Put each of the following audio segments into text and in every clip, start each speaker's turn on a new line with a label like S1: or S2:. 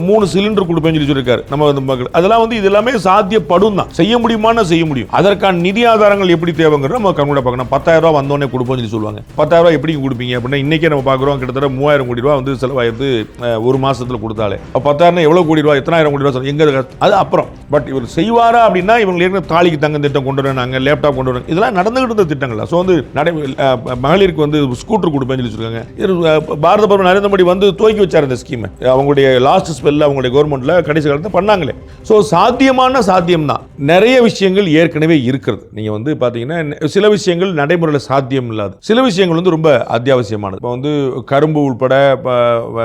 S1: 3 cylinder கொடுப்பேன்னு சொல்லியிருக்காரு நம்ம மக்கள். அதெல்லாம் வந்து இது எல்லாமே சாத்தியப்படும் தான், செய்ய முடியுமான்னு செய்ய முடியும். அதற்கான நிதி ஆதாரங்கள் எப்படி தேவைங்கிறது நம்ம கண்கூட பார்க்கணும். 10,000 ரூபா வந்தோடனே கொடுப்போம்னு சொல்லி சொல்லுவாங்க. 10,000 ரூபா எப்படி கொடுப்பீங்க அப்படின்னா இன்னைக்கே நம்ம பார்க்குறோம், கிட்டத்தட்ட 3000 கோடி ரூபா வந்து செலவாயிருந்து ஒரு மாசத்துல கொடுத்தாலே. 10,000 எவ்வளவு கோடி ரூபா, எத்தனாயிரம் கோடி ரூபா எங்க அது அப்புறம். பட் இவர் செய்வாரா அப்படின்னா இவங்க ஏற்கனவே தாலிக்கு தங்க திட்டம் கொண்டு வராங்க, லேப்டாப் கொண்டு வராங்க, இதெல்லாம் நடந்துகிட்டு இருந்த திட்டங்கள். ஸோ வந்து மகளிருக்கு வந்து ஸ்கூட்டர் கொடுப்பேன்னு சொல்லி சொல்லுவாங்க. பாரத பிரதமர் நரேந்திர மோடி வந்து துவக்கி வச்சார் இந்த ஸ்கீமை. அவங்களுடைய லாஸ்ட் ஸ்பெல்ல அவங்களுடைய கவர்மெண்ட்ல கடைசி காலத்தில் பண்ணாங்களே. ஸோ சாத்தியமான சாத்தியம் தான். நிறைய விஷயங்கள் ஏற்கனவே இருக்கிறது. நீங்க வந்து பாத்தீங்கன்னா சில விஷயங்கள் நடைமுறையில் சாத்தியம் இல்லாது, சில விஷயங்கள் வந்து ரொம்ப அத்தியாவசியமானது. இப்போ வந்து கரும்பு உட்பட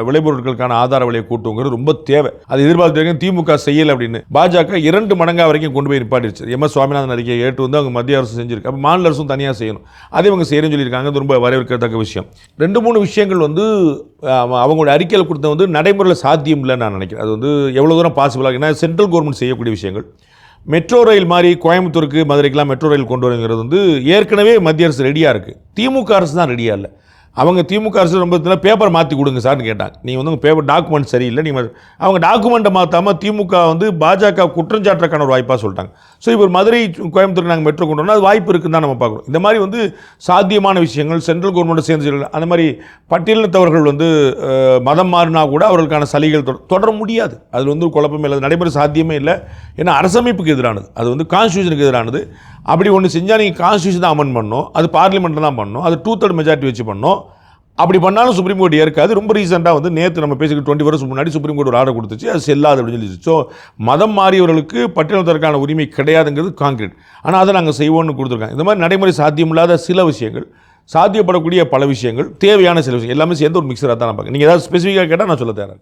S1: விளைபொருட்களுக்கான ஆதார விலையை கூட்டுங்கிறது ரொம்ப தேவை. அது எதிர்பார்த்து திமுக செய்யல அப்படின்னு பாஜக 2 மடங்கா வரைக்கும் கொண்டு போய் நிப்பாட்டிருச்சு. MS சுவாமிநாதன் அறிக்கையை ஏற்று வந்து அவங்க மத்திய அரசு செஞ்சிருக்கு. அப்போ மாநில அரசும் தனியாக செய்யணும். அதே அவங்க செய்யணும்னு சொல்லியிருக்காங்க. அது ரொம்ப வரவேற்கத்தக்க விஷயம். 2-3 விஷயங்கள் வந்து அவங்களுடைய அறிக்கையில் கொடுத்த வந்து நடைமுறையில் சாத்தியம் இல்லைன்னு நான் நினைக்கிறேன். அது வந்து எவ்வளோ தூரம் பாசிபிளாக, ஏன்னா சென்ட்ரல் கவர்மெண்ட் செய்யக்கூடிய விஷயங்கள். மெட்ரோ ரயில் மாதிரி கோயம்புத்தூருக்கு மதுரைக்கெல்லாம் மெட்ரோ ரயில் கொண்டு வருங்கிறது வந்து ஏற்கனவே மத்திய அரசு ரெடியாக இருக்குது. திமுக அரசு தான் ரெடியாக இல்லை. அவங்க திமுக அரசு ரொம்ப பேப்பர் மாற்றி கொடுங்க சார்னு கேட்டாங்க. நீங்கள் வந்து உங்கள் பேப்பர் டாக்குமெண்ட் சரியில்லை, நீங்கள் அவங்க டாக்குமெண்ட்டை மாற்றாமல் திமுக வந்து பாஜக குற்றஞ்சாட்டுறக்கான ஒரு வாய்ப்பாக சொல்லிட்டாங்க. ஸோ இப்போ மதுரை கோயம்புத்தூர் நாங்கள் மெட்ரோ கொண்டு வரணும், அது வாய்ப்பு இருக்குன்னு தான் நம்ம பார்க்குறோம். இந்த மாதிரி வந்து சாத்தியமான விஷயங்கள் சென்ட்ரல் கவர்மெண்ட் சேர்ந்து அந்த மாதிரி பட்டியலினத்தவர்கள் வந்து மதம் மாறினா கூட அவர்களுக்கான சலுகைகள் தொடர முடியாது. அதில் வந்து குழப்பமே இல்லை, நடைமுறை சாத்தியமே இல்லை. ஏன்னா அரசமைப்புக்கு எதிரானது, அது வந்து கான்ஸ்டியூஷனுக்கு எதிரானது. அப்படி ஒன்று செஞ்சால் நீங்கள் கான்ஸ்டியூஷன் தான் அமெண்ட் பண்ணணும், அது பார்லிமெண்ட்டில் தான் பண்ணணும், அது 2/3 மெஜாரிட்டி வச்சு பண்ணணும். அப்படி பண்ணாலும் சுப்ரீம் கோர்ட் ஏற்காது. ரொம்ப ரீசெண்டாக வந்து நேற்று நம்ம பேசிக்கிட்டு 20 வருஷம் முன்னாடி சுப்ரீம் கோர்ட் ஒரு ஆர்டர் கொடுத்துச்சு, அது செல்லாது அப்படின்னு சொல்லிச்சு. ஸோ மதம் மாறியவர்களுக்கு பட்டியலினத்திற்கான உரிமை கிடையாதுங்கிறது கான்கிரீட். ஆனால் அதை நாங்கள் செய்வோம்னு கொடுத்துருக்காங்க. இந்த மாதிரி நடைமுறை சாத்தியமில்லாத சில விஷயங்கள், சாத்தியப்படக்கூடிய பல விஷயங்கள், தேவையான சில விஷயம் எல்லாமே சேர்ந்து ஒரு மிக்சராக தான் நான் பார்க்குறேன். நீங்கள் ஏதாவது ஸ்பெசிஃபிக்காக கேட்டால் நான் சொல்ல தயாராக.